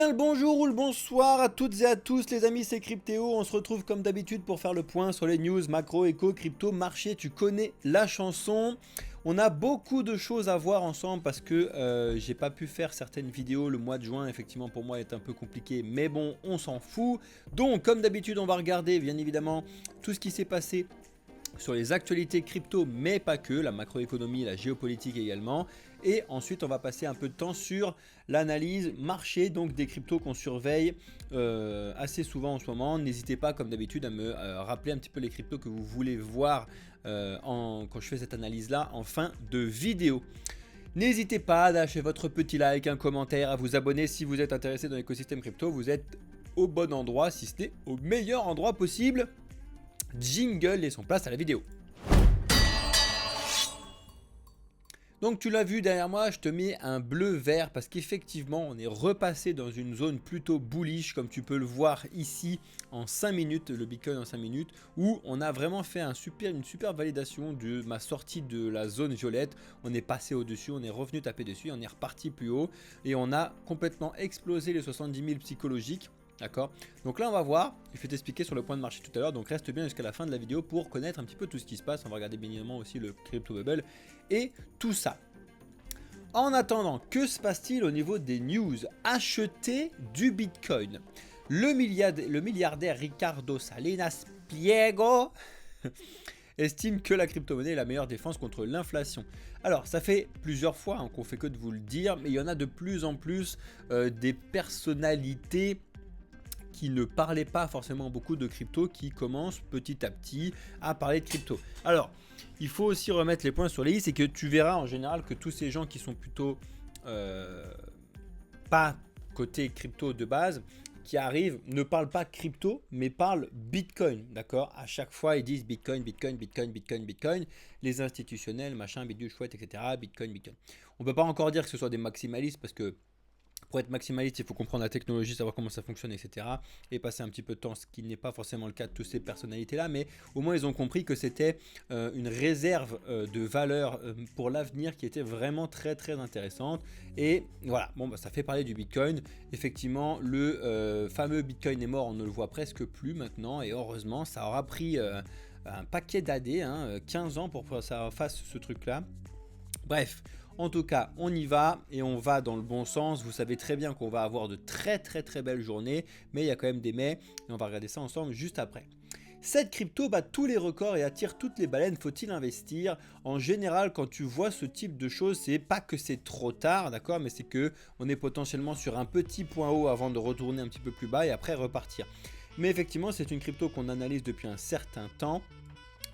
Le bonjour ou le bonsoir à toutes et à tous les amis, c'est Cryptéo. On se retrouve comme d'habitude pour faire le point sur les news macro, éco, crypto, marché. Tu connais la chanson. On a beaucoup de choses à voir ensemble parce que j'ai pas pu faire certaines vidéos. Le mois de juin effectivement pour moi est un peu compliqué, mais bon, on s'en fout. Donc comme d'habitude on va regarder bien évidemment tout ce qui s'est passé sur les actualités crypto, mais pas que, la macroéconomie, la géopolitique également. Et ensuite, on va passer un peu de temps sur l'analyse marché, donc des cryptos qu'on surveille assez souvent en ce moment. N'hésitez pas, comme d'habitude, à me rappeler un petit peu les cryptos que vous voulez voir quand je fais cette analyse-là en fin de vidéo. N'hésitez pas à lâcher votre petit like, un commentaire, à vous abonner si vous êtes intéressé dans l'écosystème crypto. Vous êtes au bon endroit, si ce n'est au meilleur endroit possible. Jingle, laissons place à la vidéo. Donc tu l'as vu derrière moi, je te mets un bleu vert parce qu'effectivement on est repassé dans une zone plutôt bullish comme tu peux le voir ici en 5 minutes, le Bitcoin en 5 minutes, où on a vraiment fait une super validation de ma sortie de la zone violette. On est passé au-dessus, on est revenu taper dessus, on est reparti plus haut et on a complètement explosé les 70 000 psychologiques. D'accord. Donc là on va voir, je vais t'expliquer sur le point de marché tout à l'heure, donc reste bien jusqu'à la fin de la vidéo pour connaître un petit peu tout ce qui se passe. On va regarder bien évidemment aussi le crypto bubble et tout ça. En attendant, que se passe-t-il au niveau des news? Acheter du Bitcoin. Le milliardaire Ricardo Salinas Pliego estime que la crypto-monnaie est la meilleure défense contre l'inflation. Alors, ça fait plusieurs fois qu'on fait que de vous le dire, mais il y en a de plus en plus des personnalités qui ne parlaient pas forcément beaucoup de crypto, qui commencent petit à petit à parler de crypto. Alors, il faut aussi remettre les points sur les i, c'est que tu verras en général que tous ces gens qui sont plutôt pas côté crypto de base, qui arrivent, ne parlent pas crypto, mais parlent Bitcoin, d'accord? À chaque fois, ils disent Bitcoin, Bitcoin, Bitcoin, Bitcoin, Bitcoin. Les institutionnels, machin, bidule, chouette, etc. Bitcoin, Bitcoin. On peut pas encore dire que ce soit des maximalistes parce que pour être maximaliste, il faut comprendre la technologie, savoir comment ça fonctionne, etc. Et passer un petit peu de temps, ce qui n'est pas forcément le cas de toutes ces personnalités-là, mais au moins ils ont compris que c'était une réserve de valeur pour l'avenir qui était vraiment très très intéressante. Et voilà, bon, bah, ça fait parler du Bitcoin. Effectivement, le fameux Bitcoin est mort, on ne le voit presque plus maintenant, et heureusement, ça aura pris un paquet d'années, 15 ans pour que ça fasse ce truc-là. Bref, en tout cas, on y va et on va dans le bon sens. Vous savez très bien qu'on va avoir de très très très belles journées, mais il y a quand même des mais et on va regarder ça ensemble juste après. Cette crypto bat tous les records et attire toutes les baleines, faut-il investir? En général, quand tu vois ce type de choses, c'est pas que c'est trop tard, d'accord, mais c'est que on est potentiellement sur un petit point haut avant de retourner un petit peu plus bas et après repartir. Mais effectivement, c'est une crypto qu'on analyse depuis un certain temps,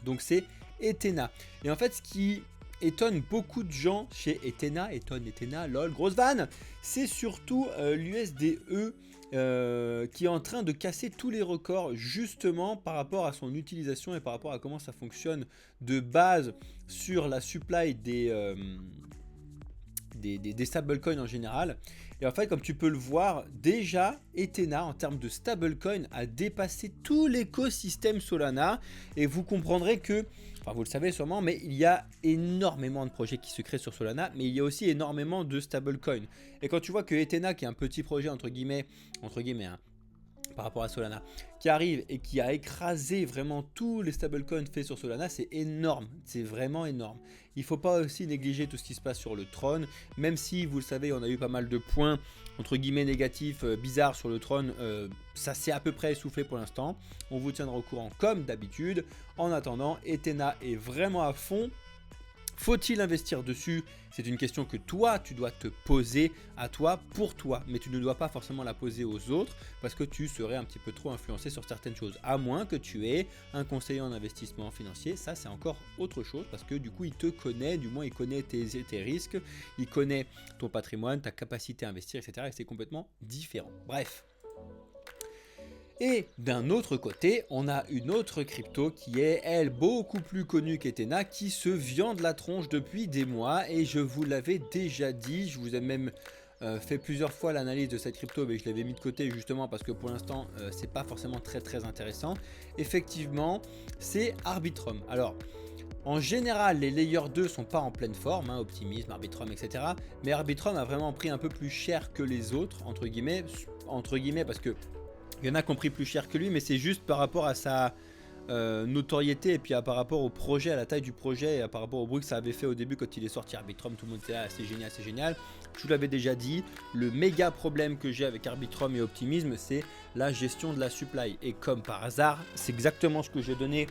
donc c'est Ethena. Et en fait, ce qui étonne beaucoup de gens chez Ethena, lol, grosse vanne, c'est surtout l'USDE qui est en train de casser tous les records justement par rapport à son utilisation et par rapport à comment ça fonctionne de base sur la supply des stablecoins en général. Et en fait, comme tu peux le voir, déjà Ethena en termes de stablecoin a dépassé tout l'écosystème Solana. Et vous comprendrez que, enfin vous le savez sûrement, mais il y a énormément de projets qui se créent sur Solana, mais il y a aussi énormément de stablecoins. Et quand tu vois que Ethena, qui est un petit projet entre guillemets par rapport à Solana, qui arrive et qui a écrasé vraiment tous les stablecoins faits sur Solana, c'est énorme, c'est vraiment énorme. Il ne faut pas aussi négliger tout ce qui se passe sur le Tron, même si vous le savez, on a eu pas mal de points entre guillemets négatifs, bizarres sur le Tron, ça s'est à peu près essoufflé pour l'instant. On vous tiendra au courant comme d'habitude. En attendant, Ethena est vraiment à fond. Faut-il investir dessus? C'est une question que toi, tu dois te poser à toi, pour toi. Mais tu ne dois pas forcément la poser aux autres parce que tu serais un petit peu trop influencé sur certaines choses. À moins que tu aies un conseiller en investissement financier. Ça, c'est encore autre chose parce que du coup, il te connaît. Du moins, il connaît tes risques. Il connaît ton patrimoine, ta capacité à investir, etc. Et c'est complètement différent. Bref. Et d'un autre côté, on a une autre crypto qui est, elle, beaucoup plus connue qu'Ethena, qui se viande la tronche depuis des mois. Et je vous l'avais déjà dit, je vous ai même fait plusieurs fois l'analyse de cette crypto, mais je l'avais mis de côté justement parce que pour l'instant, c'est pas forcément très intéressant. Effectivement, c'est Arbitrum. Alors, En général, les layers 2 sont pas en pleine forme, hein, Optimism, Arbitrum, etc. Mais Arbitrum a vraiment pris un peu plus cher que les autres, entre guillemets, parce que il y en a qui ont pris plus cher que lui, mais c'est juste par rapport à sa notoriété et puis par rapport au projet, à la taille du projet et par rapport au bruit que ça avait fait au début quand il est sorti Arbitrum. Tout le monde était là, c'est génial, c'est génial. Je vous l'avais déjà dit, le méga problème que j'ai avec Arbitrum et Optimism, c'est la gestion de la supply. Et comme par hasard, c'est exactement ce que j'ai donné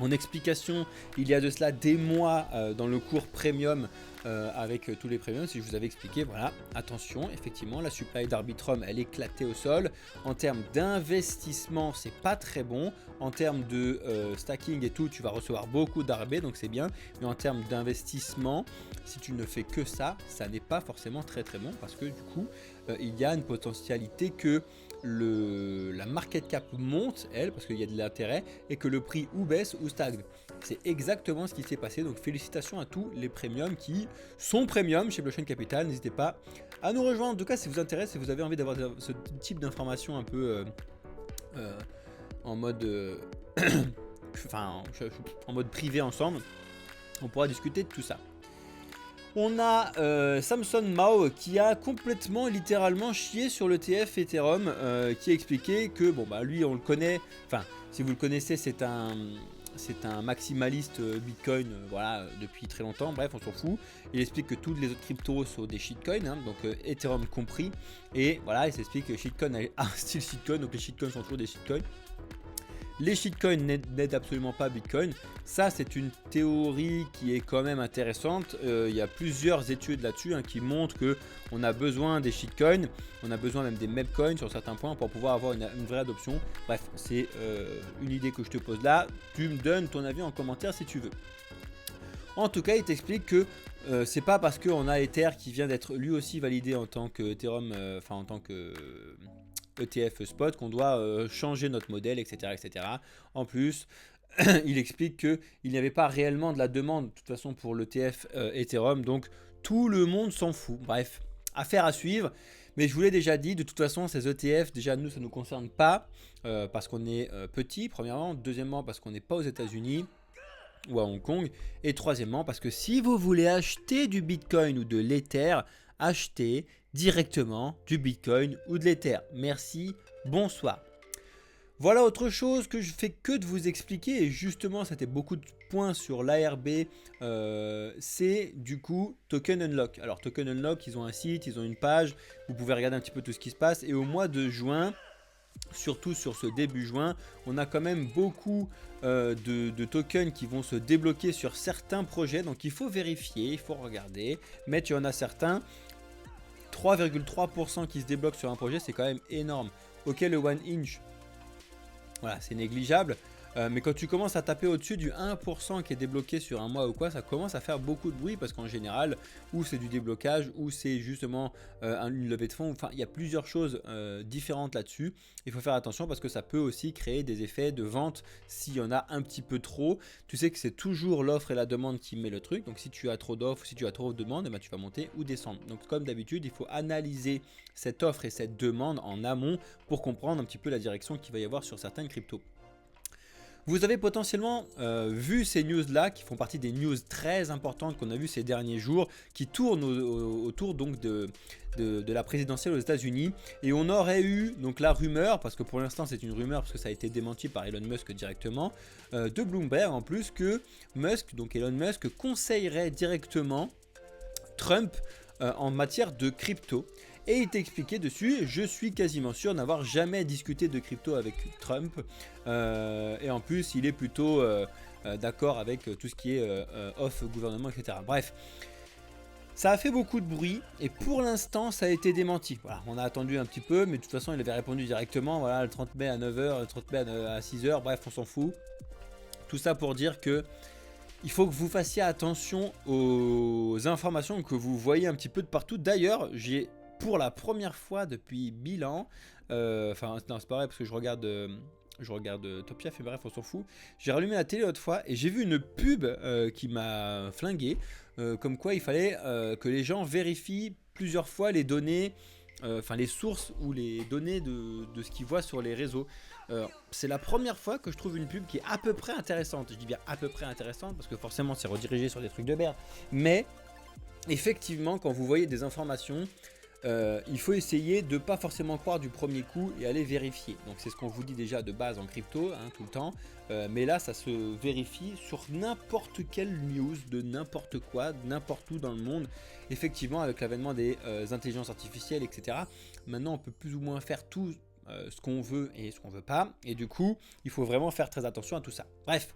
en explication il y a de cela des mois dans le cours premium avec tous les premiums. Si je vous avais expliqué, voilà, attention, effectivement la supply d'Arbitrum elle est éclatée au sol. En termes d'investissement c'est pas très bon, en termes de stacking et tout tu vas recevoir beaucoup d'Arb, donc c'est bien, mais en termes d'investissement si tu ne fais que ça, ça n'est pas forcément très très bon, parce que du coup il y a une potentialité que la market cap monte, elle, parce qu'il y a de l'intérêt, et que le prix ou baisse ou stagne. C'est exactement ce qui s'est passé, donc félicitations à tous les premiums qui sont premium chez Blockchain Capital. N'hésitez pas à nous rejoindre, en tout cas si vous intéresse, si vous avez envie d'avoir ce type d'informations un peu en mode en mode privé ensemble, on pourra discuter de tout ça. On a Samson Mao qui a complètement littéralement chié sur l'ETF Ethereum, qui a expliqué que bon bah lui on le connaît, enfin si vous le connaissez c'est un maximaliste Bitcoin, voilà, depuis très longtemps. Bref, on s'en fout. Il explique que toutes les autres cryptos sont des shitcoins, hein, donc Ethereum compris, et voilà, il s'explique que shitcoin a un style shitcoin, donc les shitcoins sont toujours des shitcoins. Les shitcoins n'aident absolument pas Bitcoin. Ça, c'est une théorie qui est quand même intéressante. Il y a plusieurs études là-dessus qui montrent qu'on a besoin des shitcoins, on a besoin même des memcoins sur certains points pour pouvoir avoir une vraie adoption. Bref, c'est une idée que je te pose là. Tu me donnes ton avis en commentaire si tu veux. En tout cas, il t'explique que c'est pas parce qu'on a Ether qui vient d'être lui aussi validé en tant que Ethereum, en tant que ETF spot qu'on doit changer notre modèle, etc., etc. En plus, il explique qu'il n'y avait pas réellement de la demande de toute façon pour l'ETF Ethereum, donc tout le monde s'en fout. Bref, affaire à suivre. Mais je vous l'ai déjà dit, de toute façon, ces ETF, déjà nous, ça ne nous concerne pas parce qu'on est petit, premièrement. Deuxièmement, parce qu'on n'est pas aux États-Unis ou à Hong Kong. Et troisièmement, parce que si vous voulez acheter du Bitcoin ou de l'Ether, achetez directement du Bitcoin ou de l'Ether. Merci, bonsoir. Voilà autre chose que je fais que de vous expliquer, et justement c'était beaucoup de points sur l'ARB, c'est du coup Token Unlock. Alors Token Unlock, ils ont un site, ils ont une page, vous pouvez regarder un petit peu tout ce qui se passe, et au mois de juin, surtout sur ce début juin, on a quand même beaucoup de tokens qui vont se débloquer sur certains projets, donc il faut vérifier, il faut regarder, mais il y en a certains, 3,3% qui se débloquent sur un projet, c'est quand même énorme. Ok, le one inch, voilà, c'est négligeable, mais quand tu commences à taper au-dessus du 1% qui est débloqué sur un mois ou quoi, ça commence à faire beaucoup de bruit, parce qu'en général, ou c'est du déblocage, ou c'est justement une levée de fonds. Enfin, il y a plusieurs choses différentes là-dessus. Il faut faire attention parce que ça peut aussi créer des effets de vente s'il y en a un petit peu trop. Tu sais que c'est toujours l'offre et la demande qui met le truc. Donc si tu as trop d'offres, si tu as trop de demandes, eh ben, tu vas monter ou descendre. Donc comme d'habitude, il faut analyser cette offre et cette demande en amont pour comprendre un petit peu la direction qu'il va y avoir sur certaines cryptos. Vous avez potentiellement vu ces news là qui font partie des news très importantes qu'on a vu ces derniers jours, qui tournent autour donc de la présidentielle aux États-Unis, et on aurait eu donc la rumeur, parce que pour l'instant c'est une rumeur parce que ça a été démenti par Elon Musk directement, de Bloomberg en plus, que Elon Musk conseillerait directement Trump en matière de crypto. Et il t'expliquait dessus, je suis quasiment sûr n'avoir jamais discuté de crypto avec Trump. Et en plus, il est plutôt d'accord avec tout ce qui est off gouvernement, etc. Bref, ça a fait beaucoup de bruit et pour l'instant, ça a été démenti. Voilà, on a attendu un petit peu, mais de toute façon, il avait répondu directement. Voilà, le 30 mai à 9h, le 30 mai à 6h, bref, on s'en fout. Tout ça pour dire que il faut que vous fassiez attention aux informations que vous voyez un petit peu de partout. D'ailleurs, pour la première fois depuis 1000 ans, enfin non c'est pas vrai parce que je regarde Topia, fait bref on s'en fout, j'ai rallumé la télé l'autre fois et j'ai vu une pub qui m'a flingué, comme quoi il fallait que les gens vérifient plusieurs fois les données enfin les sources ou les données de ce qu'il voit sur les réseaux. C'est la première fois que je trouve une pub qui est à peu près intéressante. Je dis bien à peu près intéressante parce que forcément c'est redirigé sur des trucs de merde. Mais effectivement, quand vous voyez des informations, il faut essayer de ne pas forcément croire du premier coup et aller vérifier. Donc c'est ce qu'on vous dit déjà de base en crypto, hein, tout le temps. Mais là, ça se vérifie sur n'importe quelle news, de n'importe quoi, n'importe où dans le monde. Effectivement, avec l'avènement des intelligences artificielles, etc. Maintenant, on peut plus ou moins faire tout ce qu'on veut et ce qu'on veut pas. Et du coup, il faut vraiment faire très attention à tout ça. Bref.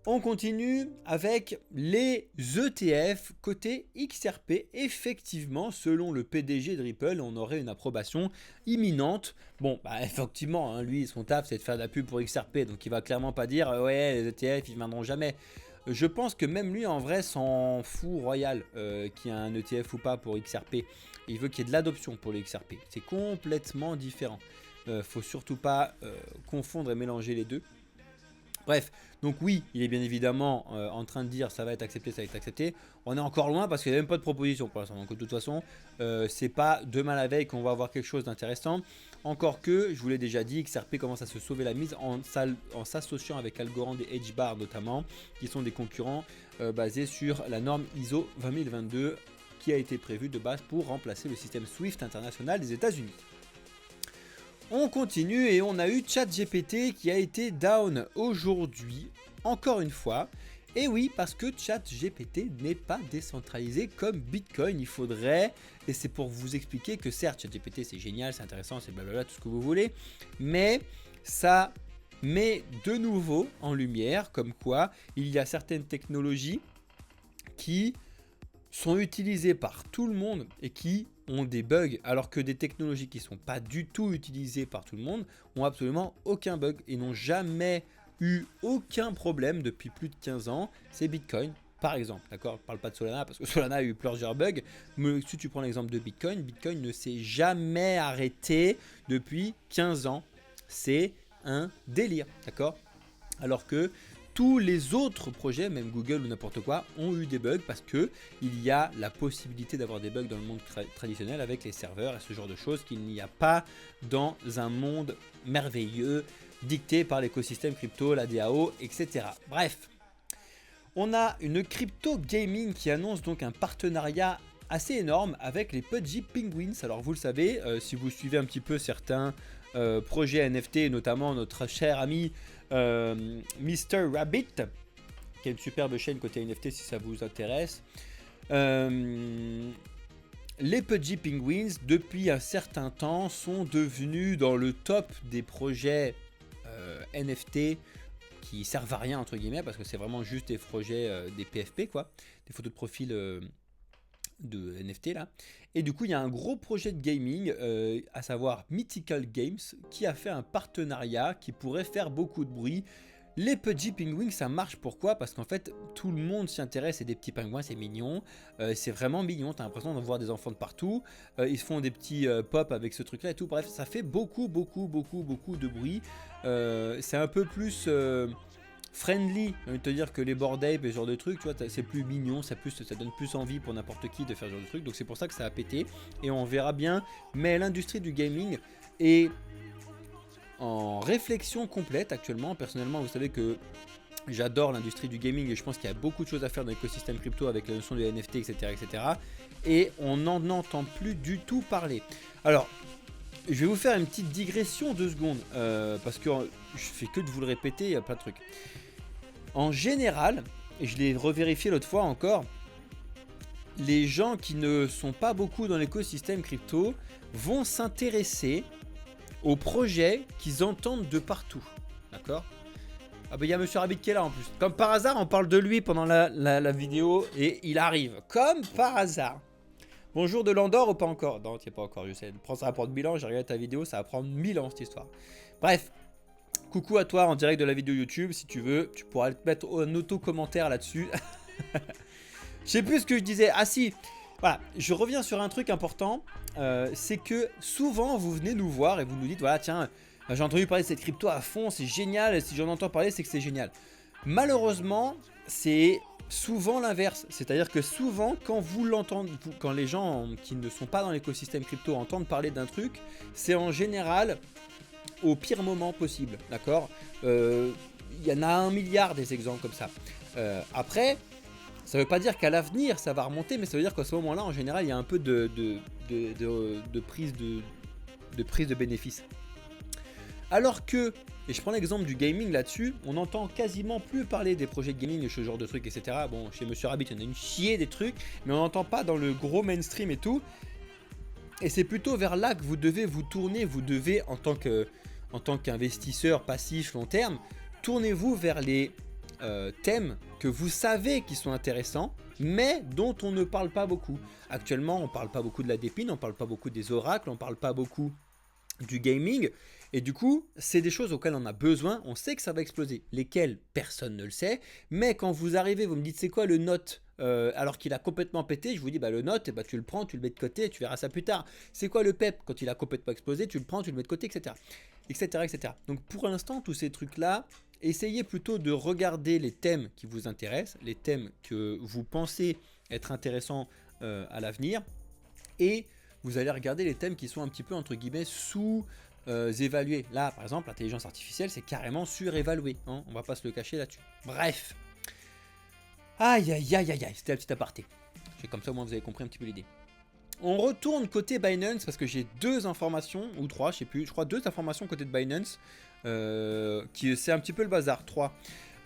On continue avec les ETF côté XRP. Effectivement, selon le PDG de Ripple, on aurait une approbation imminente. Bon, bah effectivement, hein, lui, son taf, c'est de faire de la pub pour XRP. Donc, il va clairement pas dire « Ouais, les ETF, ils viendront jamais ». Je pense que même lui, en vrai, s'en fout royal qu'il y ait un ETF ou pas pour XRP. Il veut qu'il y ait de l'adoption pour le XRP. C'est complètement différent. Faut surtout pas confondre et mélanger les deux. Bref, donc oui, il est bien évidemment en train de dire ça va être accepté, ça va être accepté. On est encore loin parce qu'il n'y a même pas de proposition pour l'instant. Donc de toute façon, c'est pas demain la veille qu'on va avoir quelque chose d'intéressant. Encore que, je vous l'ai déjà dit, XRP commence à se sauver la mise en s'associant avec Algorand et HBAR notamment, qui sont des concurrents basés sur la norme ISO 20022 qui a été prévue de base pour remplacer le système SWIFT international des États-Unis. On continue et on a eu ChatGPT qui a été down aujourd'hui, encore une fois. Et oui, parce que ChatGPT n'est pas décentralisé comme Bitcoin. Il faudrait, et c'est pour vous expliquer que certes, ChatGPT c'est génial, c'est intéressant, c'est blablabla, tout ce que vous voulez. Mais ça met de nouveau en lumière comme quoi il y a certaines technologies qui sont utilisées par tout le monde et qui ont des bugs, alors que des technologies qui ne sont pas du tout utilisées par tout le monde ont absolument aucun bug et n'ont jamais eu aucun problème depuis plus de 15 ans. C'est Bitcoin par exemple, d'accord? Je ne parle pas de Solana parce que Solana a eu plusieurs bugs, mais si tu prends l'exemple de Bitcoin, Bitcoin ne s'est jamais arrêté depuis 15 ans. C'est un délire, d'accord? Alors que tous les autres projets, même Google ou n'importe quoi, ont eu des bugs parce que il y a la possibilité d'avoir des bugs dans le monde traditionnel avec les serveurs et ce genre de choses qu'il n'y a pas dans un monde merveilleux dicté par l'écosystème crypto, la DAO, etc. Bref, on a une crypto gaming qui annonce donc un partenariat assez énorme avec les Pudgy Penguins. Alors vous le savez, si vous suivez un petit peu certains projets NFT, notamment notre cher ami Mr. Rabbit, qui a une superbe chaîne côté NFT si ça vous intéresse. Les Pudgy Penguins, depuis un certain temps, sont devenus dans le top des projets NFT qui servent à rien entre guillemets, parce que c'est vraiment juste des projets, des PFP quoi, des photos de profil de NFT là. Et du coup il y a un gros projet de gaming, à savoir Mythical Games, qui a fait un partenariat qui pourrait faire beaucoup de bruit. Les Pudgy Penguins ça marche, pourquoi? Parce qu'en fait tout le monde s'y intéresse, c'est des petits pingouins, c'est mignon, c'est vraiment mignon, t'as l'impression de voir des enfants de partout, ils se font des petits pop avec ce truc là et tout, bref ça fait beaucoup de bruit, c'est un peu plus friendly, j'ai envie de te dire, que les Bored Ape et ce genre de trucs, tu vois, c'est plus mignon, ça donne plus envie pour n'importe qui de faire ce genre de trucs, donc c'est pour ça que ça a pété, et on verra bien, mais l'industrie du gaming est en réflexion complète actuellement. Personnellement, vous savez que j'adore l'industrie du gaming et je pense qu'il y a beaucoup de choses à faire dans l'écosystème crypto avec la notion de NFT, etc., et on n'en entend plus du tout parler. Alors, je vais vous faire une petite digression 2 secondes, parce que je fais que de vous le répéter, il y a plein de trucs. En général, et je l'ai revérifié l'autre fois encore, les gens qui ne sont pas beaucoup dans l'écosystème crypto vont s'intéresser aux projets qu'ils entendent de partout. D'accord? Ah bah il y a Monsieur Rabbit qui est là en plus. Comme par hasard, on parle de lui pendant la vidéo et il arrive. Comme par hasard. Bonjour de l'Andorre ou pas encore? Non, tu n'es pas encore, je sais. Prends ça va prendre 1000 ans, j'ai regardé ta vidéo, ça va prendre 1000 ans cette histoire. Bref, coucou à toi en direct de la vidéo YouTube, si tu veux, tu pourras te mettre un auto-commentaire là-dessus. Je sais plus ce que je disais. Ah si, voilà, je reviens sur un truc important, c'est que souvent vous venez nous voir et vous nous dites, voilà tiens, j'ai entendu parler de cette crypto à fond, c'est génial, si j'en entends parler c'est que c'est génial. Malheureusement, c'est souvent l'inverse. C'est-à-dire que souvent, quand vous l'entendez, quand les gens qui ne sont pas dans l'écosystème crypto entendent parler d'un truc, c'est en général au pire moment possible, d'accord. Il y en a 1 milliard des exemples comme ça. Après, ça veut pas dire qu'à l'avenir ça va remonter, mais ça veut dire qu'à ce moment-là, en général, il y a un peu de prise de bénéfice. Alors que, et je prends l'exemple du gaming là-dessus, on n'entend quasiment plus parler des projets de gaming et ce genre de trucs, etc. Bon, chez Monsieur Rabbit, il y en a une chier des trucs, mais on n'entend pas dans le gros mainstream et tout. Et c'est plutôt vers là que vous devez vous tourner. Vous devez, en tant qu'investisseur passif long terme, tournez-vous vers les thèmes que vous savez qui sont intéressants, mais dont on ne parle pas beaucoup. Actuellement, on ne parle pas beaucoup de la dépine, on ne parle pas beaucoup des oracles, on ne parle pas beaucoup du gaming. Et du coup, c'est des choses auxquelles on a besoin. On sait que ça va exploser. Lesquelles, personne ne le sait. Mais quand vous arrivez, vous me dites c'est quoi le note alors qu'il a complètement pété, je vous dis bah le note, tu le prends, tu le mets de côté, tu verras ça plus tard. C'est quoi le PEP quand il a complètement explosé, tu le prends, tu le mets de côté, etc. etc., etc. Donc pour l'instant, tous ces trucs-là, essayez plutôt de regarder les thèmes qui vous intéressent, les thèmes que vous pensez être intéressants à l'avenir. Et vous allez regarder les thèmes qui sont un petit peu entre guillemets sous-évalués. Là, par exemple, l'intelligence artificielle, c'est carrément surévalué. Hein, on va pas se le cacher là-dessus. Bref. Aïe, aïe, aïe, aïe, aïe. C'était un petit aparté. C'est comme ça, au moins, vous avez compris un petit peu l'idée. On retourne côté Binance parce que j'ai 2 informations, ou 3, je sais plus. Je crois 2 informations côté de Binance. C'est un petit peu le bazar. 3.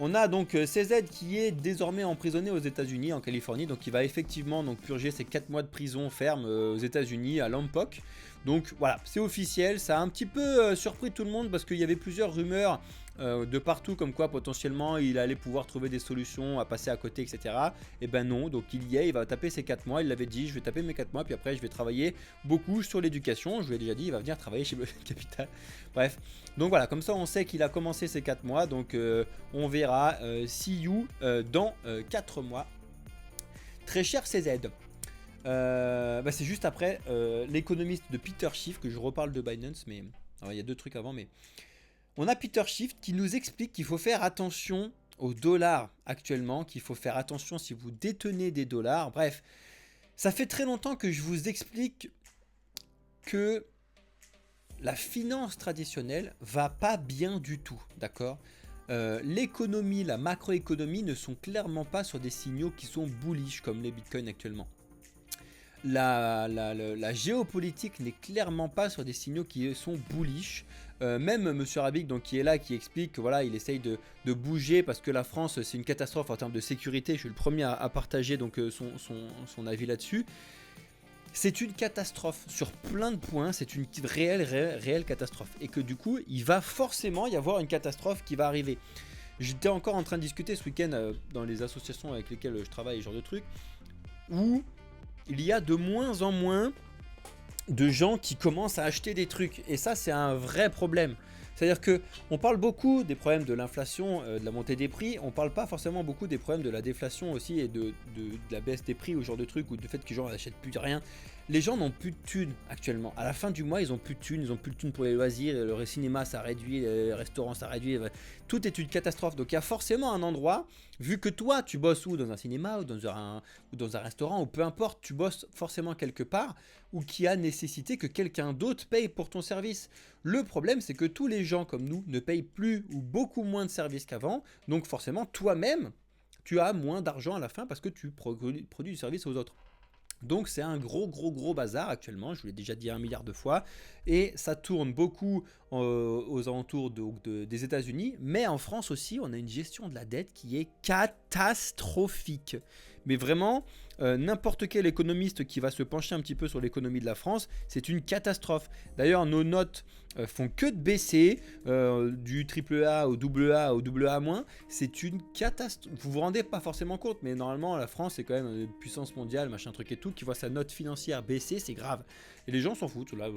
On a donc CZ qui est désormais emprisonné aux États-Unis, en Californie, donc il va effectivement donc purger ses 4 mois de prison ferme aux États-Unis, à Lompoc. Donc voilà, c'est officiel. Ça a un petit peu surpris tout le monde parce qu'il y avait plusieurs rumeurs de partout comme quoi potentiellement il allait pouvoir trouver des solutions à passer à côté, etc. Et ben non, donc il y est, il va taper ses 4 mois. Il l'avait dit, je vais taper mes 4 mois, puis après je vais travailler beaucoup sur l'éducation. Je lui ai déjà dit, il va venir travailler chez Capital. Bref, donc voilà, comme ça on sait qu'il a commencé ses 4 mois. Donc on verra see you dans 4 mois. Très cher CZ. C'est juste après l'économiste de Peter Schiff que je reparle de Binance, mais alors, il y a 2 trucs avant, mais on a Peter Schiff qui nous explique qu'il faut faire attention au dollar actuellement, qu'il faut faire attention si vous détenez des dollars. Bref, ça fait très longtemps que je vous explique que la finance traditionnelle va pas bien du tout, d'accord ? L'économie, la macroéconomie ne sont clairement pas sur des signaux qui sont bullish comme les bitcoins actuellement. La géopolitique n'est clairement pas sur des signaux qui sont bullish. Même Monsieur Rabic donc, qui est là, qui explique que voilà, il essaye de bouger parce que la France c'est une catastrophe en termes de sécurité. Je suis le premier à partager donc, son avis là-dessus. C'est une catastrophe sur plein de points, c'est une réelle catastrophe. Et que du coup, il va forcément y avoir une catastrophe qui va arriver. J'étais encore en train de discuter ce week-end dans les associations avec lesquelles je travaille, ce genre de trucs, où il y a de moins en moins de gens qui commencent à acheter des trucs. Et ça, c'est un vrai problème. C'est-à-dire qu'on parle beaucoup des problèmes de l'inflation, de la montée des prix. On ne parle pas forcément beaucoup des problèmes de la déflation aussi et de la baisse des prix ou ce genre de trucs, ou du fait que les gens n'achètent plus de rien. Les gens n'ont plus de thunes actuellement. À la fin du mois, ils n'ont plus de thunes. Ils n'ont plus de thunes pour les loisirs. Le cinéma, ça réduit. Les restaurants, ça réduit. Tout est une catastrophe. Donc il y a forcément un endroit, vu que toi, tu bosses où, dans un cinéma ou dans un restaurant, ou peu importe, tu bosses forcément quelque part, ou qui a nécessité que quelqu'un d'autre paye pour ton service. Le problème, c'est que tous les gens comme nous ne payent plus ou beaucoup moins de services qu'avant. Donc forcément, toi-même, tu as moins d'argent à la fin parce que tu produis du service aux autres. Donc c'est un gros bazar actuellement, je vous l'ai déjà dit 1 milliard de fois, et ça tourne beaucoup aux alentours des États-Unis, mais en France aussi, on a une gestion de la dette qui est catastrophique. Mais vraiment, n'importe quel économiste qui va se pencher un petit peu sur l'économie de la France, c'est une catastrophe. D'ailleurs, nos notes font que de baisser, du AAA au AA au AA-. C'est une catastrophe. Vous vous rendez pas forcément compte, mais normalement, la France, c'est quand même une puissance mondiale, machin truc et tout, qui voit sa note financière baisser, c'est grave. Et les gens s'en foutent. Là,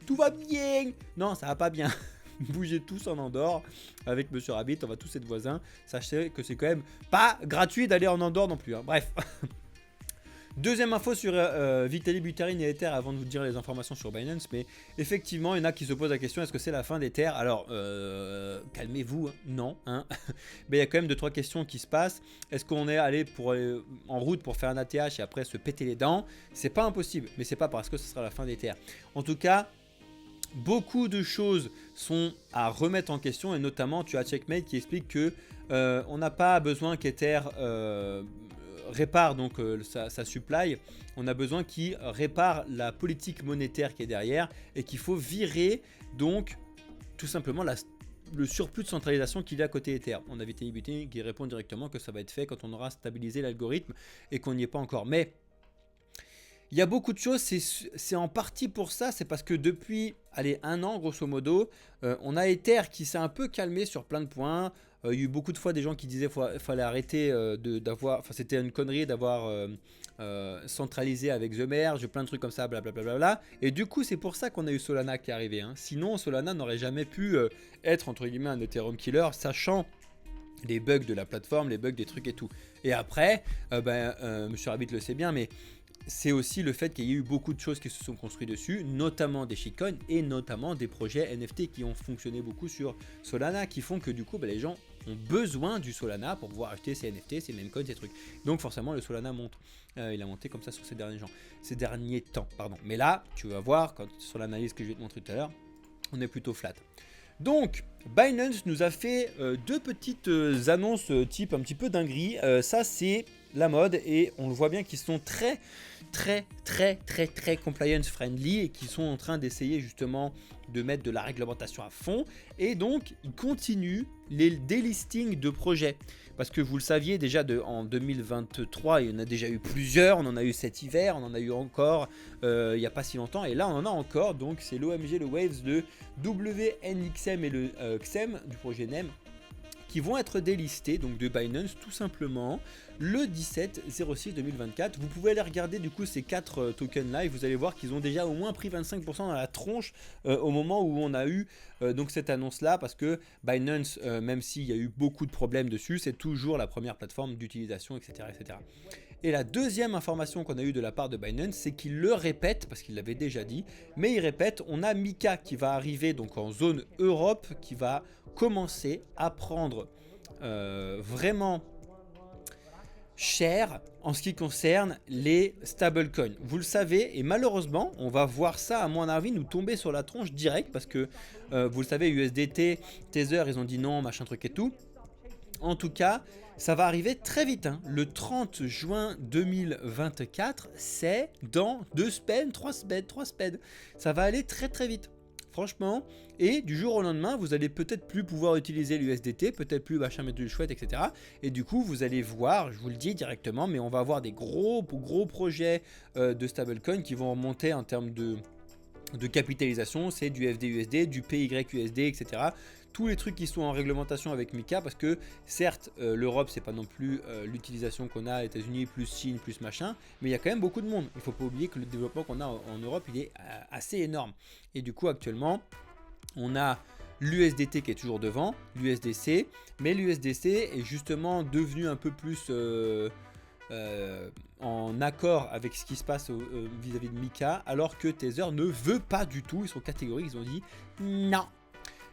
tout va bien. Non, ça va pas bien. Bougez tous en Andorre avec Monsieur Rabbit, on va tous être voisins. Sachez que c'est quand même pas gratuit d'aller en Andorre non plus. Hein. Bref. Deuxième info sur Vitaly Buterin et Ether avant de vous dire les informations sur Binance. Mais effectivement, il y en a qui se posent la question, est-ce que c'est la fin d'Ether? Alors, calmez-vous, hein, non. Hein. Mais il y a quand même 2-3 questions qui se passent. Est-ce qu'on est allé en route pour faire un ATH et après se péter les dents? C'est pas impossible, mais c'est pas parce que ce sera la fin d'Ether. En tout cas, beaucoup de choses sont à remettre en question et notamment tu as Checkmate qui explique que on n'a pas besoin qu'Ether répare donc sa supply, on a besoin qu'il répare la politique monétaire qui est derrière et qu'il faut virer donc tout simplement le surplus de centralisation qu'il y a à côté Ether. On a Vitaly Buterin qui répond directement que ça va être fait quand on aura stabilisé l'algorithme et qu'on n'y est pas encore. Mais il y a beaucoup de choses, c'est en partie pour ça, c'est parce que depuis un an grosso modo, on a Ether qui s'est un peu calmé sur plein de points. Il y a eu beaucoup de fois des gens qui disaient qu'il fallait arrêter d'avoir, enfin c'était une connerie d'avoir centralisé avec The Merge, plein de trucs comme ça, blablabla. Et du coup c'est pour ça qu'on a eu Solana qui est arrivé. Hein. Sinon Solana n'aurait jamais pu être entre guillemets un Ethereum killer, sachant les bugs de la plateforme, les bugs des trucs et tout. Et après, Monsieur Rabbit le sait bien, mais c'est aussi le fait qu'il y ait eu beaucoup de choses qui se sont construites dessus, notamment des shitcoins et notamment des projets NFT qui ont fonctionné beaucoup sur Solana, qui font que du coup les gens ont besoin du Solana pour pouvoir acheter ces NFT, ces memecoins, ces trucs. Donc forcément le Solana monte. Il a monté comme ça sur ces derniers temps. Mais là, tu vas voir, sur l'analyse que je vais te montrer tout à l'heure, on est plutôt flat. Donc, Binance nous a fait 2 petites annonces type un petit peu dinguerie. Ça, c'est la mode et on le voit bien qu'ils sont très compliance friendly et qu'ils sont en train d'essayer justement de mettre de la réglementation à fond. Et donc, ils continuent les délistings de projets. Parce que vous le saviez déjà en 2023, il y en a déjà eu plusieurs. On en a eu cet hiver, on en a eu encore il n'y a pas si longtemps. Et là, on en a encore. Donc, c'est l'OMG, le Waves de WNXM et le XM du projet NEM qui vont être délistés donc de Binance tout simplement le 17/06/2024. Vous pouvez aller regarder du coup ces 4 tokens live, vous allez voir qu'ils ont déjà au moins pris 25% dans la tronche au moment où on a eu donc cette annonce là, parce que Binance, même s'il y a eu beaucoup de problèmes dessus, c'est toujours la première plateforme d'utilisation, etc., etc. Et la deuxième information qu'on a eue de la part de Binance, c'est qu'il le répète, parce qu'il l'avait déjà dit, mais il répète, on a Mika qui va arriver donc en zone Europe, qui va commencer à prendre vraiment cher en ce qui concerne les stablecoins. Vous le savez, et malheureusement, on va voir ça à mon avis nous tomber sur la tronche direct, parce que vous le savez, USDT, Tether, ils ont dit non, machin truc et tout. En tout cas, ça va arriver très vite. Hein. Le 30 juin 2024, c'est dans 2 semaines, 3 semaines. Ça va aller très vite. Franchement, et du jour au lendemain, vous allez peut-être plus pouvoir utiliser l'USDT, peut-être plus machin mettre du chouette, etc. Et du coup, vous allez voir, je vous le dis directement, mais on va avoir des gros projets de stablecoin qui vont remonter en termes de capitalisation. C'est du FDUSD, du PYUSD, etc. Tous les trucs qui sont en réglementation avec Mika, parce que certes l'Europe c'est pas non plus l'utilisation qu'on a aux États-Unis plus Chine plus machin, mais il y a quand même beaucoup de monde. Il faut pas oublier que le développement qu'on a en Europe il est assez énorme. Et du coup actuellement on a l'USDT qui est toujours devant, l'USDC, mais l'USDC est justement devenu un peu plus en accord avec ce qui se passe vis-à-vis de Mika, alors que Tether ne veut pas du tout. Ils sont catégoriques, ils ont dit non.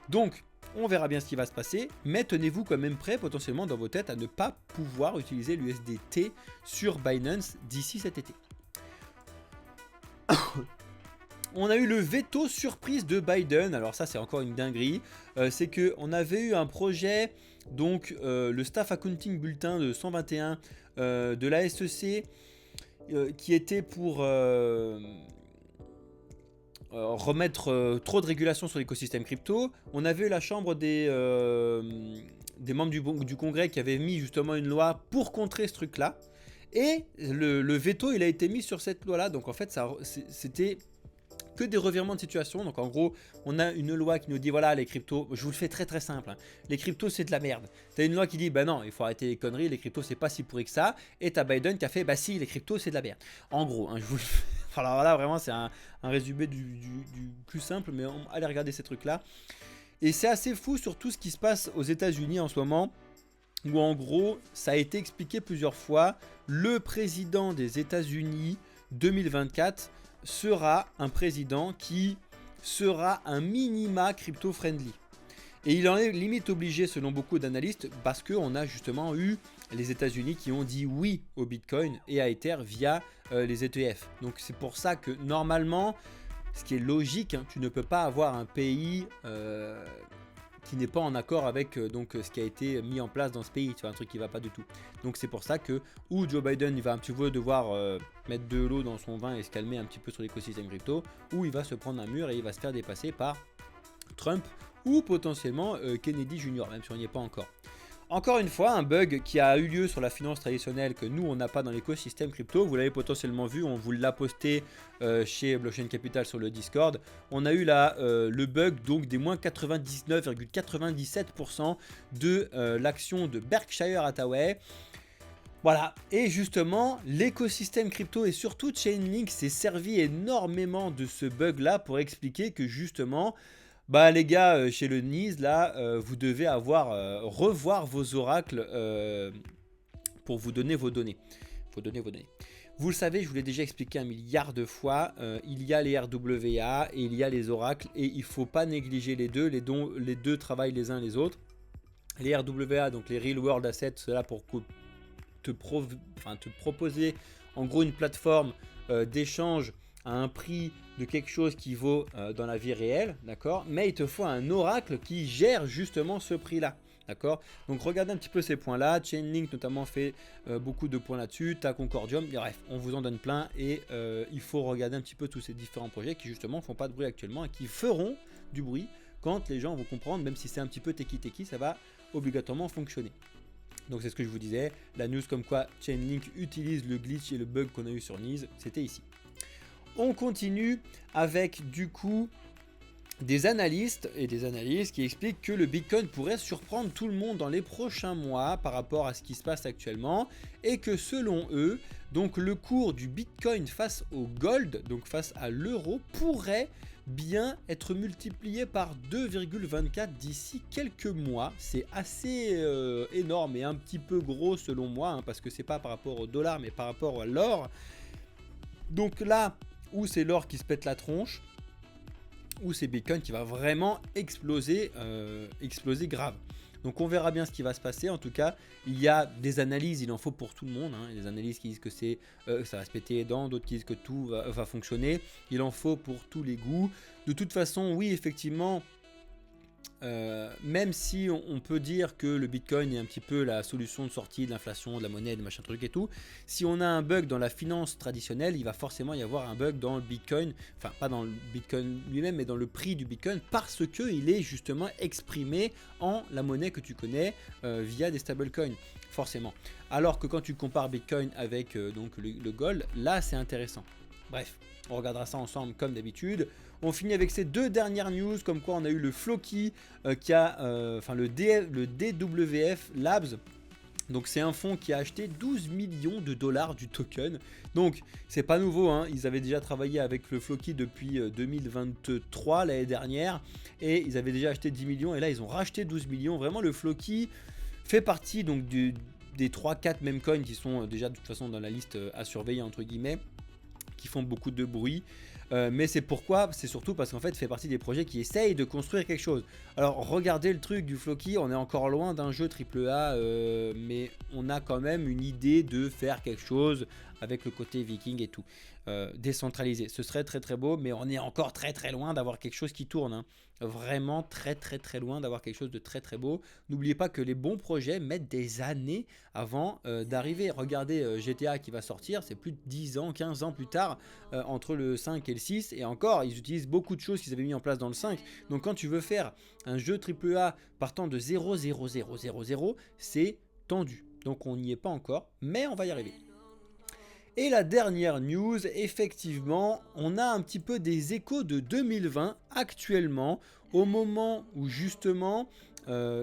Donc on verra bien ce qui va se passer, mais tenez-vous quand même prêt potentiellement dans vos têtes à ne pas pouvoir utiliser l'USDT sur Binance d'ici cet été. On a eu le veto surprise de Biden. Alors ça c'est encore une dinguerie. C'est que on avait eu un projet, donc le Staff Accounting Bulletin de 121 de la SEC qui était pour remettre trop de régulation sur l'écosystème crypto. On avait eu la chambre des membres du Congrès qui avait mis justement une loi pour contrer ce truc là, et le veto il a été mis sur cette loi là. Donc en fait c'était que des revirements de situation. Donc en gros on a une loi qui nous dit voilà, les cryptos, je vous le fais très simple, hein, les cryptos c'est de la merde. T'as une loi qui dit bah non, il faut arrêter les conneries, les cryptos c'est pas si pourri que ça, et t'as Biden qui a fait bah si, les cryptos c'est de la merde. En gros hein, je vous alors là vraiment c'est un résumé du plus simple, mais allez regarder ces trucs là. Et c'est assez fou sur tout ce qui se passe aux États-Unis en ce moment. où en gros, ça a été expliqué plusieurs fois, le président des États-Unis 2024 sera un président qui sera un minima crypto-friendly. Et il en est limite obligé selon beaucoup d'analystes parce qu'on a justement eu les États-Unis qui ont dit oui au Bitcoin et à Ether via les ETF. Donc c'est pour ça que normalement, ce qui est logique, hein, tu ne peux pas avoir un pays qui n'est pas en accord avec ce qui a été mis en place dans ce pays, tu vois, un truc qui va pas du tout. Donc c'est pour ça que ou Joe Biden il va un petit peu devoir mettre de l'eau dans son vin et se calmer un petit peu sur l'écosystème crypto, ou il va se prendre un mur et il va se faire dépasser par Trump ou potentiellement Kennedy Jr, même si on n'y est pas encore. Encore une fois, un bug qui a eu lieu sur la finance traditionnelle que nous on n'a pas dans l'écosystème crypto. Vous l'avez potentiellement vu, on vous l'a posté chez Blockchain Capital sur le Discord. On a eu là le bug donc des moins 99,97% de l'action de Berkshire Hathaway. Voilà, et justement, l'écosystème crypto et surtout Chainlink s'est servi énormément de ce bug là pour expliquer que justement, bah les gars, chez le NIS, là, vous devez revoir vos oracles pour vous donner vos données. Vous le savez, je vous l'ai déjà expliqué un milliard de fois, il y a les RWA et il y a les oracles et il ne faut pas négliger les deux, les deux travaillent les uns les autres. Les RWA, donc les Real World Assets, c'est là pour te proposer en gros une plateforme d'échange à un prix de quelque chose qui vaut dans la vie réelle, d'accord, mais il te faut un oracle qui gère justement ce prix là, d'accord. Donc regardez un petit peu ces points là. Chainlink notamment fait beaucoup de points là-dessus, t'as Concordium, bref, on vous en donne plein et il faut regarder un petit peu tous ces différents projets qui justement font pas de bruit actuellement et qui feront du bruit quand les gens vont comprendre, même si c'est un petit peu techie, ça va obligatoirement fonctionner. Donc c'est ce que je vous disais, la news comme quoi Chainlink utilise le glitch et le bug qu'on a eu sur NIS, c'était ici. On continue avec du coup des analystes qui expliquent que le Bitcoin pourrait surprendre tout le monde dans les prochains mois par rapport à ce qui se passe actuellement et que selon eux, donc le cours du Bitcoin face au gold, donc face à l'euro, pourrait bien être multiplié par 2,24 d'ici quelques mois. C'est assez énorme et un petit peu gros selon moi, hein, parce que c'est pas par rapport au dollar mais par rapport à l'or. Donc là où c'est l'or qui se pète la tronche, où c'est Bitcoin qui va vraiment exploser grave. Donc on verra bien ce qui va se passer. En tout cas, il y a des analyses, il en faut pour tout le monde, hein. Il y a des analyses qui disent que ça va se péter les dents, d'autres qui disent que tout va fonctionner. Il en faut pour tous les goûts. De toute façon, oui, effectivement, même si on peut dire que le Bitcoin est un petit peu la solution de sortie de l'inflation, de la monnaie, de machin truc et tout, si on a un bug dans la finance traditionnelle, il va forcément y avoir un bug dans le Bitcoin, enfin pas dans le Bitcoin lui-même, mais dans le prix du Bitcoin, parce qu'il est justement exprimé en la monnaie que tu connais via des stablecoins, forcément. Alors que quand tu compares Bitcoin avec donc le gold, là c'est intéressant. Bref, on regardera ça ensemble comme d'habitude. On finit avec ces deux dernières news, comme quoi on a eu le Floki qui a, le DWF Labs. Donc c'est un fonds qui a acheté 12 millions de dollars du token. Donc c'est pas nouveau, hein. Ils avaient déjà travaillé avec le Floki depuis 2023, l'année dernière. Et ils avaient déjà acheté 10 millions et là ils ont racheté 12 millions. Vraiment le Floki fait partie donc des 3-4 meme coins qui sont déjà de toute façon dans la liste à surveiller entre guillemets, qui font beaucoup de bruit. Mais c'est surtout parce qu'en fait, il fait partie des projets qui essayent de construire quelque chose. Alors, regardez le truc du Floki, on est encore loin d'un jeu AAA, mais on a quand même une idée de faire quelque chose avec le côté viking et tout. Décentralisé. Ce serait très très beau, mais on est encore très très loin d'avoir quelque chose qui tourne, hein. Vraiment très très très loin d'avoir quelque chose de très très beau. N'oubliez pas que les bons projets mettent des années avant d'arriver. Regardez GTA qui va sortir, c'est plus de 10 ans, 15 ans plus tard, entre le 5 et le 6, et encore ils utilisent beaucoup de choses qu'ils avaient mis en place dans le 5. Donc quand tu veux faire un jeu AAA partant de 0,0000, c'est tendu. Donc on n'y est pas encore, mais on va y arriver. Et la dernière news, effectivement, on a un petit peu des échos de 2020 actuellement, au moment où justement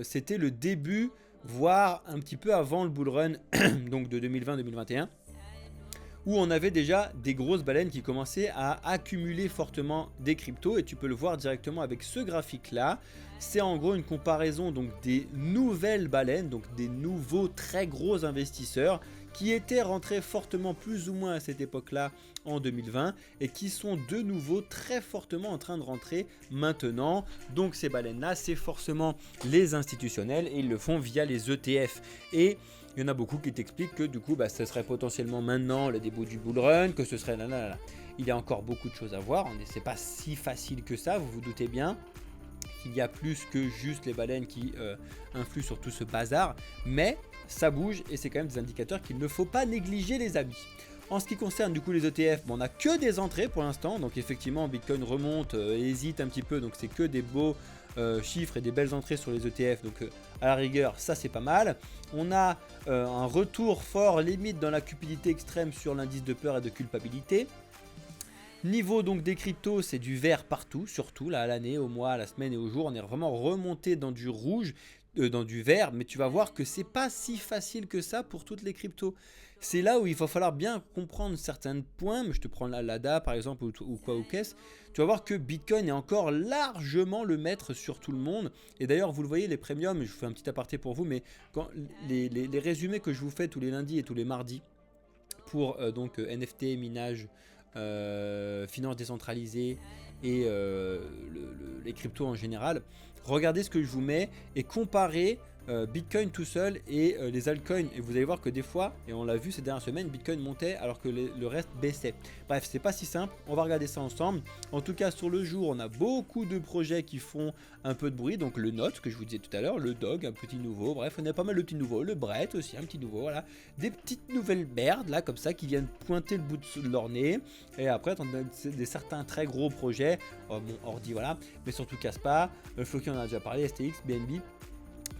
c'était le début, voire un petit peu avant le bull run donc de 2020-2021, où on avait déjà des grosses baleines qui commençaient à accumuler fortement des cryptos, et tu peux le voir directement avec ce graphique là. C'est en gros une comparaison donc des nouvelles baleines, donc des nouveaux très gros investisseurs qui étaient rentrés fortement plus ou moins à cette époque-là en 2020 et qui sont de nouveau très fortement en train de rentrer maintenant. Donc ces baleines-là, c'est forcément les institutionnels et ils le font via les ETF. Et il y en a beaucoup qui t'expliquent que du coup, ce serait potentiellement maintenant le début du bull run, que ce serait là. Il y a encore beaucoup de choses à voir, c'est pas si facile que ça, vous vous doutez bien. Il y a plus que juste les baleines qui influent sur tout ce bazar, mais ça bouge et c'est quand même des indicateurs qu'il ne faut pas négliger, les amis. En ce qui concerne du coup les ETF, on n'a que des entrées pour l'instant, donc effectivement Bitcoin remonte, hésite un petit peu, donc c'est que des beaux chiffres et des belles entrées sur les ETF, donc à la rigueur ça c'est pas mal. On a un retour fort limite dans la cupidité extrême sur l'indice de peur et de culpabilité. Niveau donc des cryptos, c'est du vert partout, surtout là à l'année, au mois, à la semaine et au jour. On est vraiment remonté dans du rouge, dans du vert, mais tu vas voir que c'est pas si facile que ça pour toutes les cryptos. C'est là où il va falloir bien comprendre certains points, mais je te prends la LADA par exemple ou quoi ou qu'est-ce. Tu vas voir que Bitcoin est encore largement le maître sur tout le monde. Et d'ailleurs, vous le voyez, les premiums, je vous fais un petit aparté pour vous, mais quand les résumés que je vous fais tous les lundis et tous les mardis pour donc NFT, minage, finances décentralisées et les cryptos en général, regardez ce que je vous mets et comparez Bitcoin tout seul et les altcoins, et vous allez voir que des fois, et on l'a vu ces dernières semaines, Bitcoin montait alors que le reste baissait. Bref, c'est pas si simple, on va regarder ça ensemble. En tout cas sur le jour, on a beaucoup de projets qui font un peu de bruit, donc le Note que je vous disais tout à l'heure, le Dog, un petit nouveau, bref on a pas mal de petits nouveaux, le Brett aussi un petit nouveau, voilà, des petites nouvelles merdes là comme ça qui viennent pointer le bout de leur nez. Et après on a certains très gros projets, bon ordi voilà, mais surtout Caspa, Floki on en a déjà parlé, STX, BNB,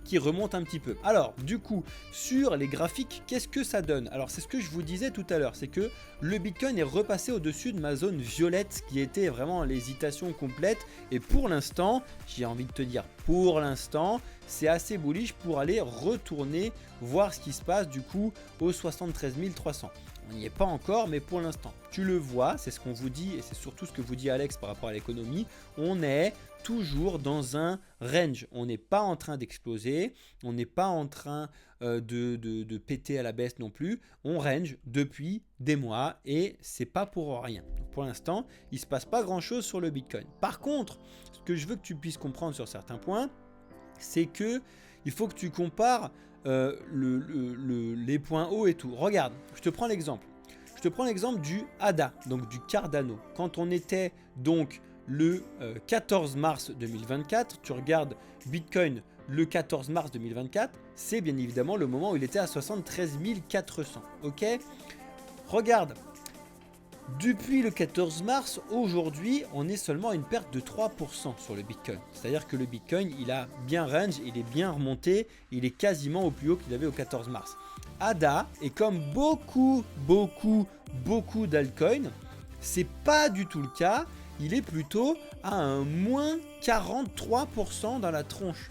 qui remonte un petit peu. Alors du coup sur les graphiques, qu'est-ce que ça donne? Alors c'est ce que je vous disais tout à l'heure, c'est que le Bitcoin est repassé au-dessus de ma zone violette qui était vraiment l'hésitation complète, et pour l'instant, j'ai envie de te dire pour l'instant, c'est assez bullish pour aller retourner voir ce qui se passe du coup aux 73 300. On n'y est pas encore, mais pour l'instant, tu le vois, c'est ce qu'on vous dit et c'est surtout ce que vous dit Alex par rapport à l'économie. On est toujours dans un range. On n'est pas en train d'exploser, on n'est pas en train de péter à la baisse non plus. On range depuis des mois et c'est pas pour rien. Donc pour l'instant, il ne se passe pas grand chose sur le Bitcoin. Par contre, ce que je veux que tu puisses comprendre sur certains points, c'est que il faut que tu compares les points hauts et tout. Regarde, je te prends l'exemple. Je te prends l'exemple du ADA, donc du Cardano. Quand on était donc le 14 mars 2024, tu regardes Bitcoin le 14 mars 2024, c'est bien évidemment le moment où il était à 73 400. Ok ? Regarde, depuis le 14 mars, aujourd'hui, on est seulement à une perte de 3% sur le Bitcoin. C'est-à-dire que le Bitcoin, il a bien range, il est bien remonté, il est quasiment au plus haut qu'il avait au 14 mars. ADA, et comme beaucoup d'altcoins, c'est pas du tout le cas, il est plutôt à un moins 43% dans la tronche.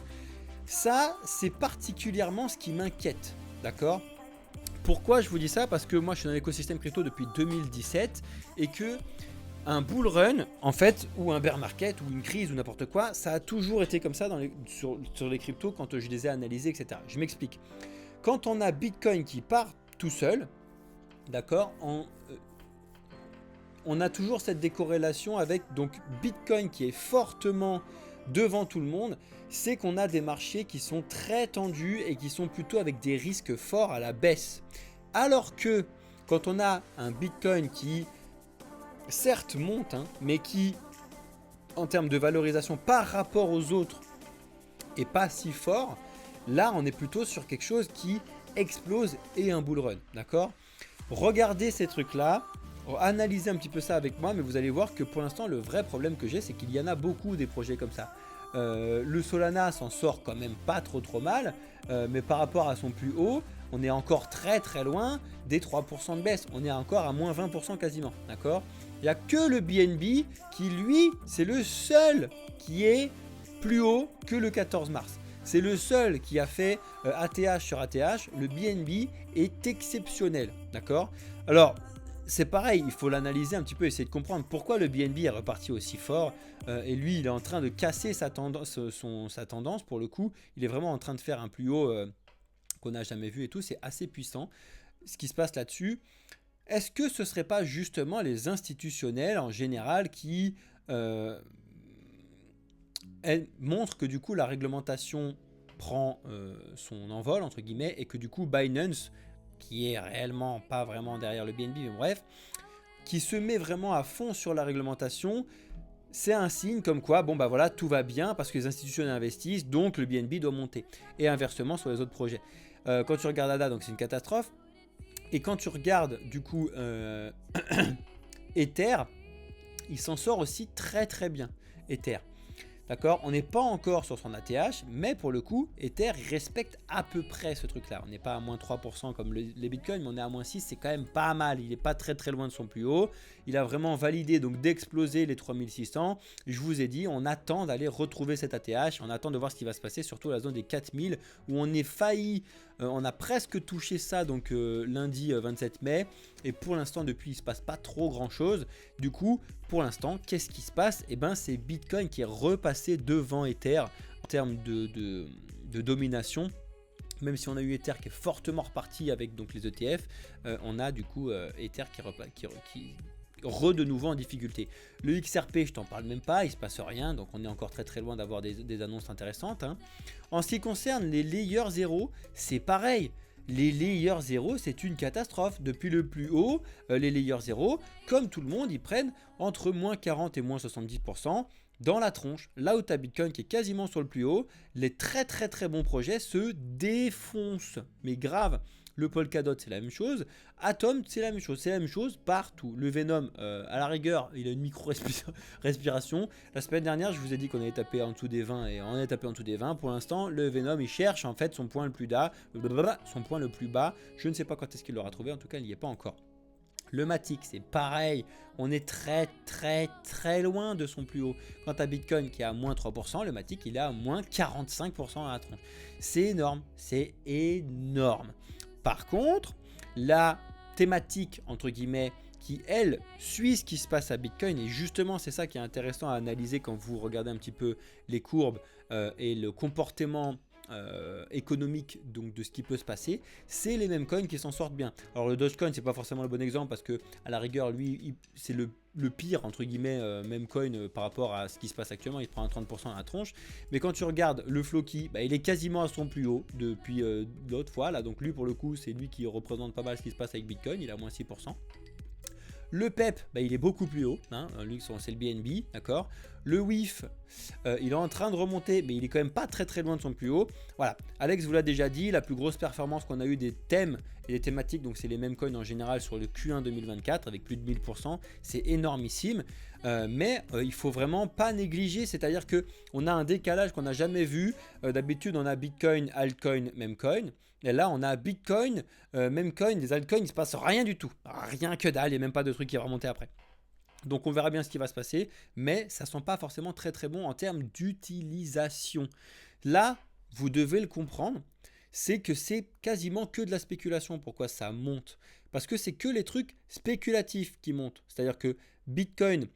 Ça, c'est particulièrement ce qui m'inquiète, d'accord ? Pourquoi je vous dis ça? Parce que moi je suis dans l'écosystème crypto depuis 2017 et que un bull run en fait, ou un bear market ou une crise ou n'importe quoi, ça a toujours été comme ça sur les cryptos quand je les ai analysés, etc. Je m'explique. Quand on a Bitcoin qui part tout seul, d'accord, on a toujours cette décorrélation avec donc Bitcoin qui est fortement devant tout le monde, c'est qu'on a des marchés qui sont très tendus et qui sont plutôt avec des risques forts à la baisse. Alors que quand on a un Bitcoin qui certes monte, mais qui en termes de valorisation par rapport aux autres est pas si fort, là on est plutôt sur quelque chose qui explose et un bull run, d'accord ? Regardez ces trucs là, analysez un petit peu ça avec moi, mais vous allez voir que pour l'instant le vrai problème que j'ai, c'est qu'il y en a beaucoup des projets comme ça. Le Solana s'en sort quand même pas trop mal, mais par rapport à son plus haut, on est encore très loin des 3% de baisse, on est encore à moins 20% quasiment, d'accord ? Il n'y a que le BNB qui lui, c'est le seul qui est plus haut que le 14 mars. C'est le seul qui a fait ATH sur ATH, le BNB est exceptionnel, d'accord ? Alors, c'est pareil, il faut l'analyser un petit peu, essayer de comprendre pourquoi le BNB est reparti aussi fort. Et lui, il est en train de casser sa tendance, sa tendance pour le coup. Il est vraiment en train de faire un plus haut qu'on n'a jamais vu et tout. C'est assez puissant ce qui se passe là-dessus. Est-ce que ce ne serait pas justement les institutionnels en général qui montrent que du coup la réglementation prend son envol entre guillemets et que du coup Binance, qui est réellement pas vraiment derrière le BNB, mais bref, qui se met vraiment à fond sur la réglementation, c'est un signe comme quoi, bon bah voilà, tout va bien parce que les institutions investissent, donc le BNB doit monter. Et inversement sur les autres projets. Quand tu regardes ADA, donc c'est une catastrophe. Et quand tu regardes du coup Ether, il s'en sort aussi très très bien. Ether. D'accord, on n'est pas encore sur son ATH, mais pour le coup, Ether respecte à peu près ce truc-là. On n'est pas à moins 3% comme les bitcoins, mais on est à moins 6, c'est quand même pas mal. Il n'est pas très très loin de son plus haut. Il a vraiment validé donc d'exploser les 3600. Je vous ai dit, on attend d'aller retrouver cet ATH, on attend de voir ce qui va se passer, surtout la zone des 4000 où on est failli. On a presque touché ça donc lundi 27 mai et pour l'instant depuis il ne se passe pas trop grand chose. Du coup pour l'instant qu'est-ce qui se passe? Et ben c'est Bitcoin qui est repassé devant Ether en termes de domination. Même si on a eu Ether qui est fortement reparti avec donc les ETF, on a du coup Ether qui de nouveau en difficulté. Le XRP, je t'en parle même pas, il se passe rien, donc on est encore très très loin d'avoir des annonces intéressantes. En ce qui concerne les layers 0, c'est pareil. Les layers 0, c'est une catastrophe. Depuis le plus haut, les layers 0, comme tout le monde, ils prennent entre moins 40 et moins 70% dans la tronche. Là où tu as Bitcoin qui est quasiment sur le plus haut, les très très très bons projets se défoncent. Mais grave. Le Polkadot, c'est la même chose. Atom, c'est la même chose. C'est la même chose partout. Le Venom, à la rigueur, il a une micro-respiration. La semaine dernière, je vous ai dit qu'on allait taper en dessous des 20 et on est tapé en dessous des 20. Pour l'instant, le Venom, il cherche en fait son point le plus bas. Je ne sais pas quand est-ce qu'il l'aura trouvé. En tout cas, il n'y est pas encore. Le Matic, c'est pareil. On est très très très loin de son plus haut. Quant à Bitcoin qui est à moins 3%, le Matic, il est à moins 45% à la tronche. C'est énorme. C'est énorme. Par contre, la thématique, entre guillemets, qui, elle, suit ce qui se passe à Bitcoin, et justement, c'est ça qui est intéressant à analyser quand vous regardez un petit peu les courbes et le comportement économique donc de ce qui peut se passer, c'est les mêmes coins qui s'en sortent bien. Alors le Dogecoin, c'est pas forcément le bon exemple parce que à la rigueur, lui, c'est le pire entre guillemets même coin par rapport à ce qui se passe actuellement. Il prend un 30% à la tronche. Mais quand tu regardes le Floki, il est quasiment à son plus haut depuis l'autre fois là. Donc lui pour le coup, c'est lui qui représente pas mal ce qui se passe avec Bitcoin. Il est à moins 6%. Le PEP, il est beaucoup plus haut, lui c'est le BNB, d'accord. Le WIF, il est en train de remonter, mais il est quand même pas très très loin de son plus haut. Voilà, Alex vous l'a déjà dit, la plus grosse performance qu'on a eu des thèmes et des thématiques, donc c'est les mêmes coins en général sur le Q1 2024 avec plus de 1000%, c'est énormissime. Mais il faut vraiment pas négliger, c'est-à-dire que on a un décalage qu'on n'a jamais vu. D'habitude on a Bitcoin, altcoin, memecoin. Et là on a Bitcoin, memecoin, des altcoins, il ne se passe rien du tout. Rien que dalle, il n'y a même pas de truc qui va remonter après. Donc on verra bien ce qui va se passer, mais ça ne sent pas forcément très très bon en termes d'utilisation. Là, vous devez le comprendre, c'est que c'est quasiment que de la spéculation. Pourquoi ça monte? Parce que c'est que les trucs spéculatifs qui montent. C'est-à-dire que Bitcoin,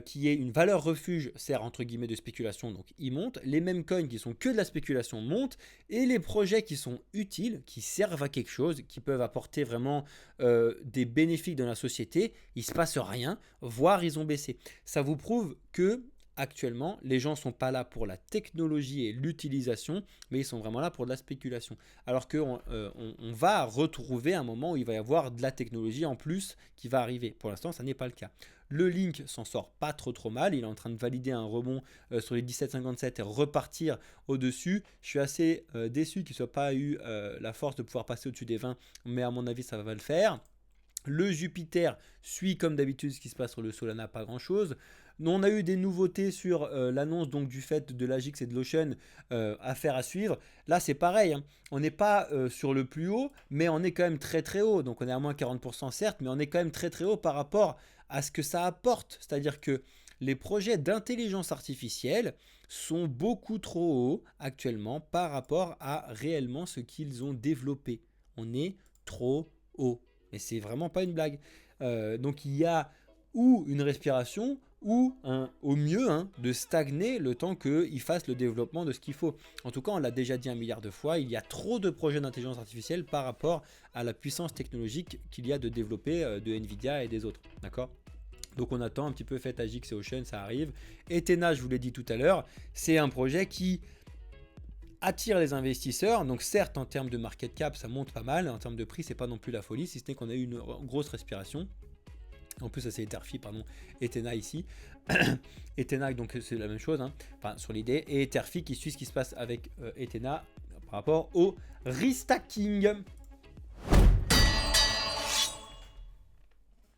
qui est une valeur refuge, sert entre guillemets de spéculation, donc il monte. Les mêmes coins qui sont que de la spéculation montent. Et les projets qui sont utiles, qui servent à quelque chose, qui peuvent apporter vraiment des bénéfices dans la société, il ne se passe rien, voire ils ont baissé. Ça vous prouve que actuellement, les gens ne sont pas là pour la technologie et l'utilisation, mais ils sont vraiment là pour de la spéculation. Alors qu'on on va retrouver un moment où il va y avoir de la technologie en plus qui va arriver. Pour l'instant, ça n'est pas le cas. Le Link s'en sort pas trop mal. Il est en train de valider un rebond sur les 17,57 et repartir au-dessus. Je suis assez déçu qu'il ne soit pas eu la force de pouvoir passer au-dessus des 20, mais à mon avis, ça va le faire. Le Jupiter suit comme d'habitude ce qui se passe sur le Solana, pas grand-chose. On a eu des nouveautés sur l'annonce donc du fait de l'Agix et de l'Ocean, affaire à suivre. Là c'est pareil, on n'est pas sur le plus haut, mais on est quand même très très haut. Donc on est à moins 40% certes, mais on est quand même très très haut par rapport à ce que ça apporte. C'est-à-dire que les projets d'intelligence artificielle sont beaucoup trop hauts actuellement par rapport à réellement ce qu'ils ont développé. On est trop haut. Et c'est vraiment pas une blague. Donc il y a ou une respiration ou au mieux de stagner le temps qu'ils fassent le développement de ce qu'il faut. En tout cas, on l'a déjà dit 1 milliard de fois, il y a trop de projets d'intelligence artificielle par rapport à la puissance technologique qu'il y a de développer de Nvidia et des autres. D'accord ? Donc on attend un petit peu Fate Agix et Ocean, ça arrive. Ethena, je vous l'ai dit tout à l'heure, c'est un projet qui attire les investisseurs. Donc certes, en termes de market cap, ça monte pas mal. En termes de prix, c'est pas non plus la folie, si ce n'est qu'on a eu une grosse respiration. En plus, ça c'est Etherfi, pardon, Ethena ici. Ethena, donc c'est la même chose, enfin, sur l'idée. Et Etherfi qui suit ce qui se passe avec Ethena par rapport au restacking.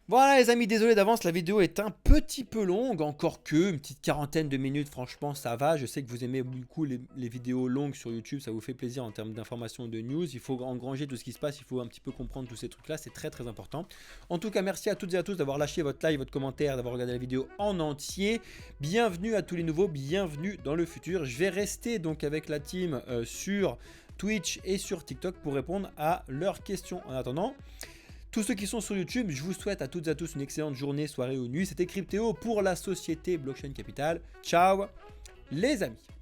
Voilà les amis, désolé d'avance, la vidéo est un petit peu longue, encore que une petite 40aine de minutes, franchement ça va. Je sais que vous aimez beaucoup les vidéos longues sur YouTube, ça vous fait plaisir en termes d'informations et de news. Il faut engranger tout ce qui se passe, il faut un petit peu comprendre tous ces trucs-là, c'est très très important. En tout cas, merci à toutes et à tous d'avoir lâché votre like, votre commentaire, d'avoir regardé la vidéo en entier. Bienvenue à tous les nouveaux, bienvenue dans le futur. Je vais rester donc avec la team sur Twitch et sur TikTok pour répondre à leurs questions. En attendant, tous ceux qui sont sur YouTube, je vous souhaite à toutes et à tous une excellente journée, soirée ou nuit. C'était Cryptéo pour la société Blockchain Capital. Ciao les amis.